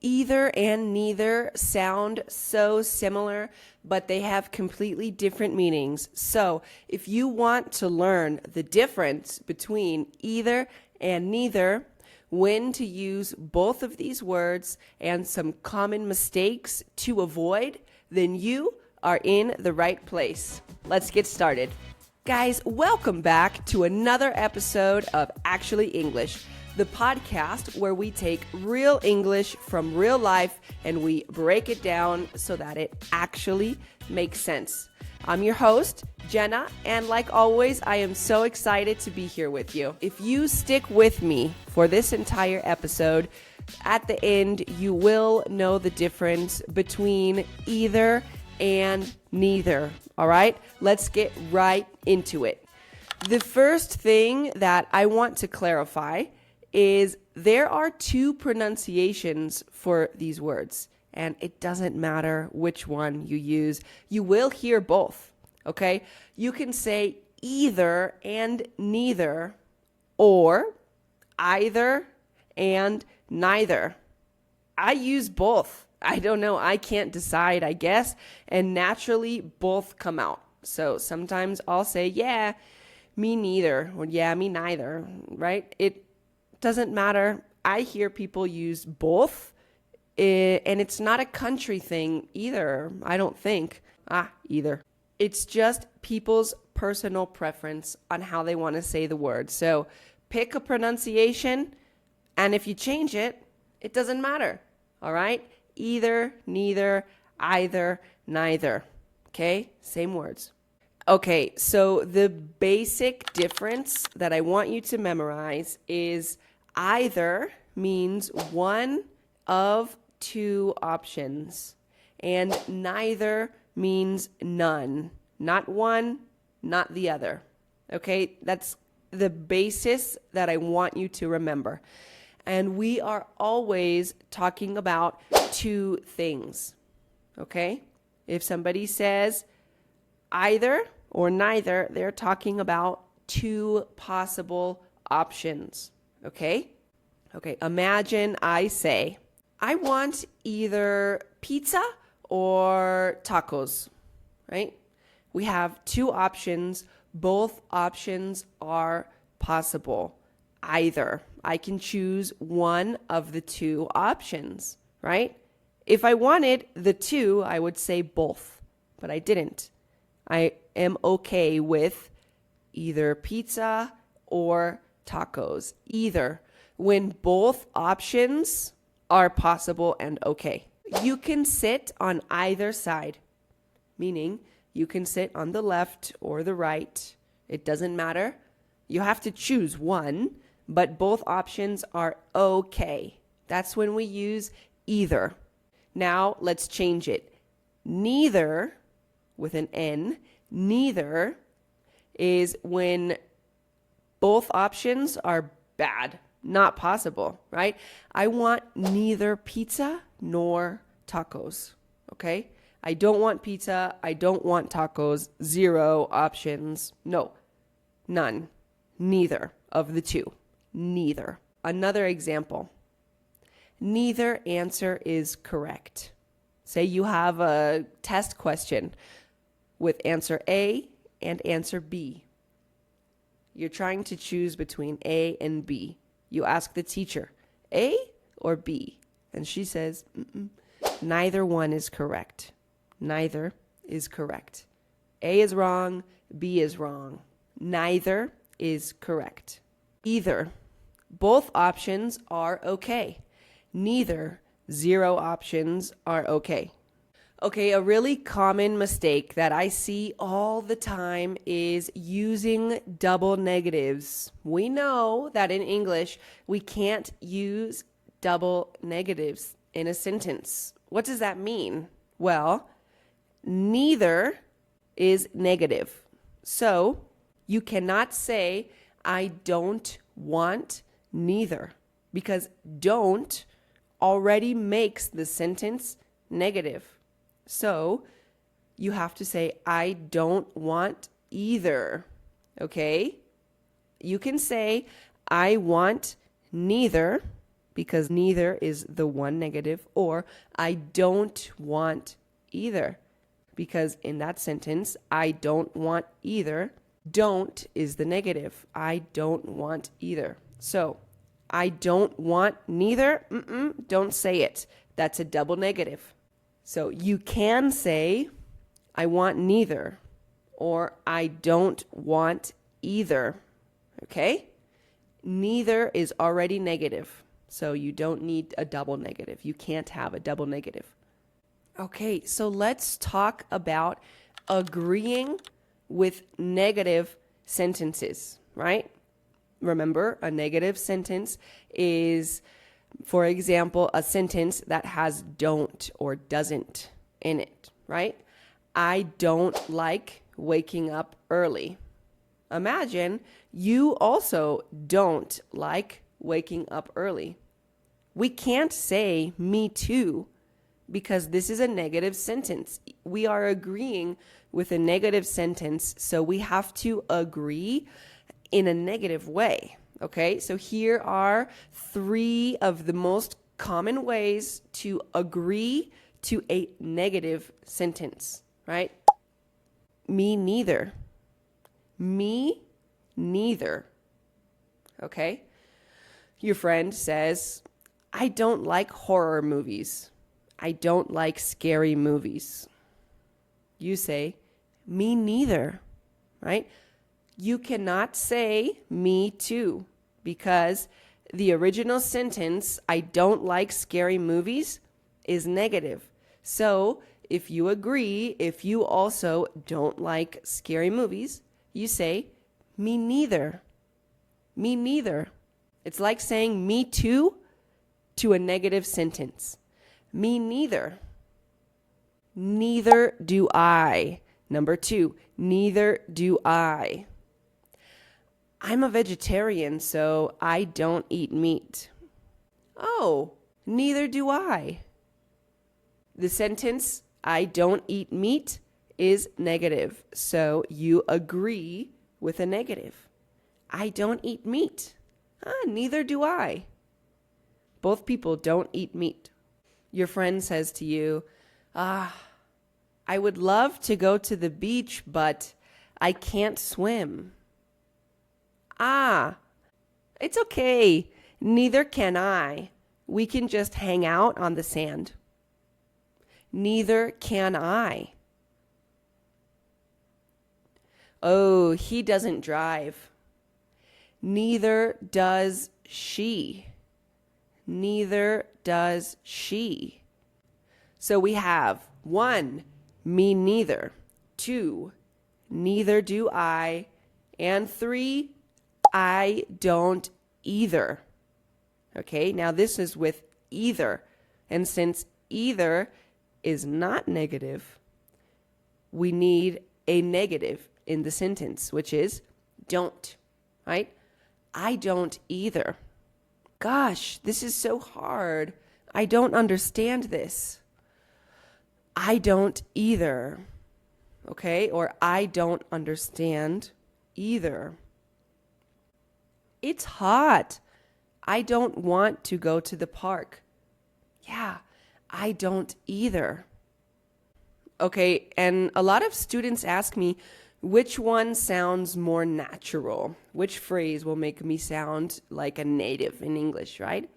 Either and neither sound so similar, but they have completely different meanings. So if you want to learn the difference between either and neither, when to use both of these words, and some common mistakes to avoid, then you are in the right place. Let's get started. Guys, welcome back to another episode of Actually English, the podcast where we take real English from real life and we break it down so that it actually makes sense. I'm your host, Jenna, and like always, I am so excited to be here with you. If you stick with me for this entire episode, at the end, you will know the difference between either and neither. All right, let's get right into it. The first thing that I want to clarify is there are two pronunciations for these words, and it doesn't matter which one you use. You will hear both, okay? You can say either and neither, or either and neither. I use both. I don't know. I can't decide, I guess, and naturally both come out. So sometimes I'll say, yeah, me neither, or yeah, me neither, right? It doesn't matter. I hear people use both, and it's not a country thing either, I don't think. Either. It's just people's personal preference on how they want to say the word. So pick a pronunciation, and if you change it, it doesn't matter. All right? Either, neither, either, neither. Okay? Same words. Okay, so the basic difference that I want you to memorize is either means one of two options, and neither means none. Not one, not the other. Okay, that's the basis that I want you to remember. And we are always talking about two things. Okay? If somebody says either or neither, they're talking about two possible options. Okay? Okay, imagine I say, I want either pizza or tacos, right? We have two options. Both options are possible. Either. I can choose one of the two options, right? If I wanted the two, I would say both, but I didn't. I am okay with either pizza or tacos, either, when both options are possible and okay. You can sit on either side, meaning you can sit on the left or the right. It doesn't matter. You have to choose one, but both options are okay. That's when we use either. Now let's change it. Neither, with an N, neither is when both options are bad, not possible, right? I want neither pizza nor tacos, okay? I don't want pizza. I don't want tacos. Zero options. No, none. Neither of the two. Neither. Another example. Neither answer is correct. Say you have a test question with answer A and answer B. You're trying to choose between A and B. You ask the teacher, A or B? And she says, neither one is correct. Neither is correct. A is wrong, B is wrong. Neither is correct. Either. Both options are okay. Neither. Zero options are okay. Okay, a really common mistake that I see all the time is using double negatives. We know that in English, we can't use double negatives in a sentence. What does that mean? Well, neither is negative. So you cannot say, I don't want neither, because don't already makes the sentence negative. So you have to say, I don't want either. Okay? You can say, I want neither, because neither is the one negative, or I don't want either, because in that sentence, I don't want either. Don't is the negative. I don't want either. So I don't want neither. Don't say it. That's a double negative. So you can say I want neither, or I don't want either. Okay? Neither is already negative. So you don't need a double negative. You can't have a double negative. Okay, so let's talk about agreeing with negative sentences, right? Remember, a negative sentence is, for example, a sentence that has don't or doesn't in it, right? I don't like waking up early. Imagine you also don't like waking up early. We can't say me too, because this is a negative sentence. We are agreeing with a negative sentence, so we have to agree in a negative way. Okay, so here are 3 of the most common ways to agree to a negative sentence, right? Me neither. Me neither. Okay? Your friend says, I don't like horror movies. I don't like scary movies. You say, me neither, right? You cannot say me too, because the original sentence, I don't like scary movies, is negative. So if you agree, if you also don't like scary movies, you say, me neither. Me neither. It's like saying me too to a negative sentence. Me neither. Neither do I. Number 2, neither do I. I'm a vegetarian, so I don't eat meat. Oh, neither do I. The sentence, I don't eat meat, is negative, so you agree with a negative. I don't eat meat. Neither do I. Both people don't eat meat. Your friend says to you, I would love to go to the beach, but I can't swim. It's okay. Neither can I. We can just hang out on the sand. Neither can I. Oh, he doesn't drive. Neither does she. Neither does she. So we have 1, me neither. 2, neither do I. And 3, I don't either. Okay, now this is with either. And since either is not negative, we need a negative in the sentence, which is don't, right? I don't either. Gosh, this is so hard. I don't understand this. I don't either. Okay, or I don't understand either. It's hot. I don't want to go to the park. Yeah, I don't either. Okay, and a lot of students ask me, which one sounds more natural? Which phrase will make me sound like a native in English, right?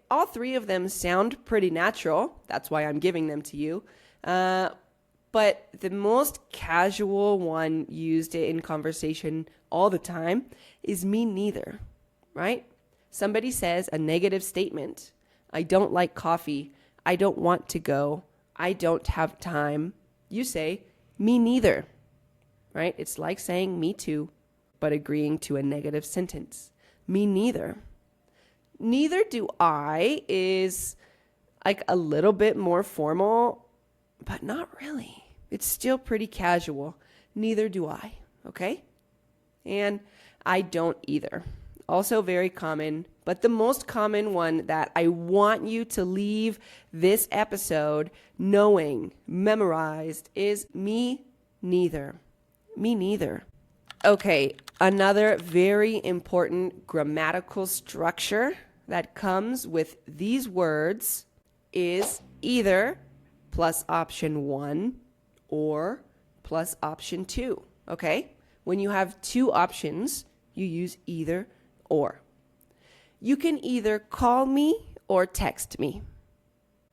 All 3 of them sound pretty natural. That's why I'm giving them to you. But the most casual one used in conversation all the time is me neither, right? Somebody says a negative statement. I don't like coffee. I don't want to go. I don't have time. You say, me neither, right? It's like saying me too, but agreeing to a negative sentence. Me neither. Neither do I is like a little bit more formal, but not really. It's still pretty casual. Neither do I, okay? And I don't either. Also very common, but the most common one that I want you to leave this episode knowing, memorized, is me neither. Me neither. Okay, another very important grammatical structure that comes with these words is either plus option 1 or plus option 2, okay? When you have two options, you use either or. You can either call me or text me.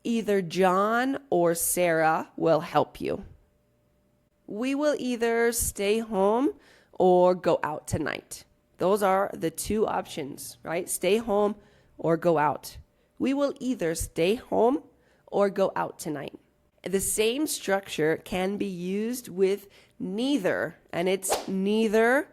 Either John or Sarah will help you. We will either stay home or go out tonight. Those are the two options, right? Stay home or go out. We will either stay home or go out tonight. The same structure can be used with neither, and it's neither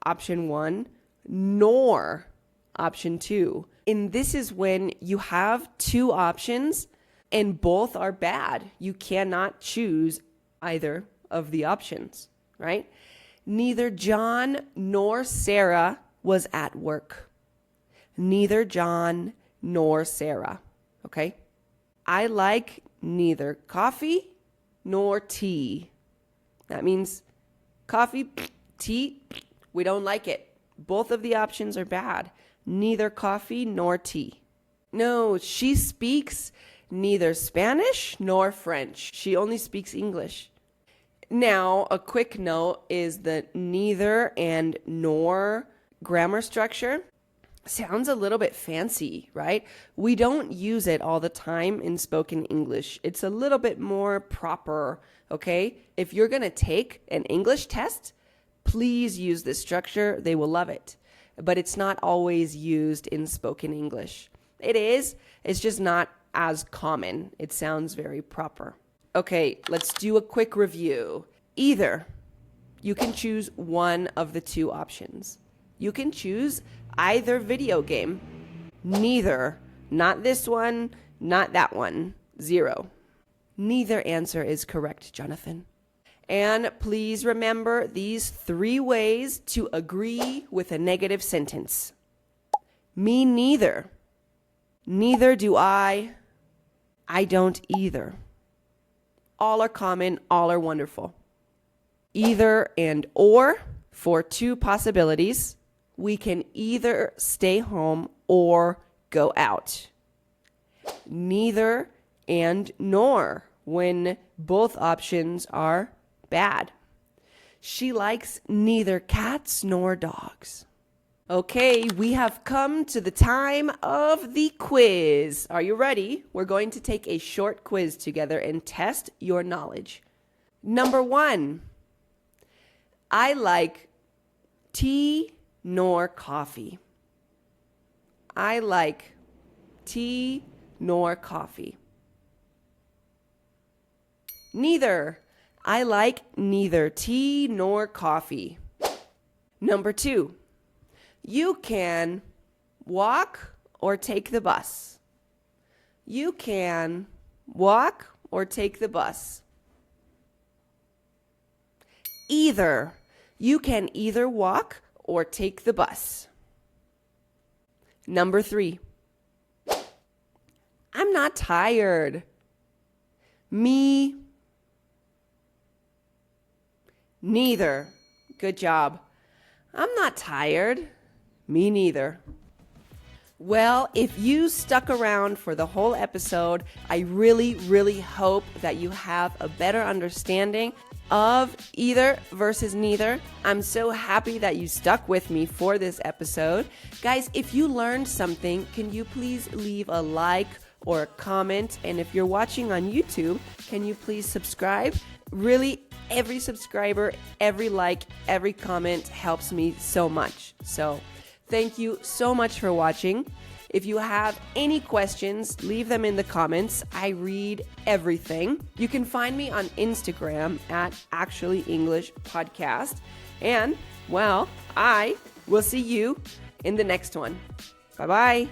option 1 nor option 2. And this is when you have two options and both are bad. You cannot choose either of the options, right? Neither John nor Sarah was at work. Neither John nor Sarah, okay? I like neither coffee nor tea. That means coffee, tea, we don't like it. Both of the options are bad. Neither coffee nor tea. No, she speaks neither Spanish nor French. She only speaks English. Now, a quick note is that neither and nor grammar structure sounds a little bit fancy, right? We don't use it all the time in spoken English. It's a little bit more proper, okay? If you're going to take an English test, please use this structure. They will love it. But it's not always used in spoken English. It is. It's just not as common. It sounds very proper. Okay, let's do a quick review. Either. You can choose one of the two options. You can choose either video game. Neither. Not this one, not that one. 0. Neither answer is correct, Jonathan. And please remember these 3 ways to agree with a negative sentence. Me neither. Neither do I. I don't either. All are common, all are wonderful. Either and or for 2 possibilities. We can either stay home or go out. Neither and nor when both options are bad. She likes neither cats nor dogs. Okay, we have come to the time of the quiz. Are you ready? We're going to take a short quiz together and test your knowledge. Number 1, I like tea nor coffee. I like tea nor coffee. Neither. I like neither tea nor coffee. Number 2, you can walk or take the bus. You can walk or take the bus. Either. You can either walk or take the bus. Number 3, I'm not tired. Me neither. Good job. I'm not tired. Me neither. Well, if you stuck around for the whole episode, I really, really hope that you have a better understanding of either versus neither. I'm so happy that you stuck with me for this episode. Guys, if you learned something, can you please leave a like or a comment? And if you're watching on YouTube, can you please subscribe? Really, every subscriber, every like, every comment helps me so much. So thank you so much for watching. If you have any questions, leave them in the comments. I read everything. You can find me on Instagram at Actually English Podcast. And, well, I will see you in the next one. Bye-bye.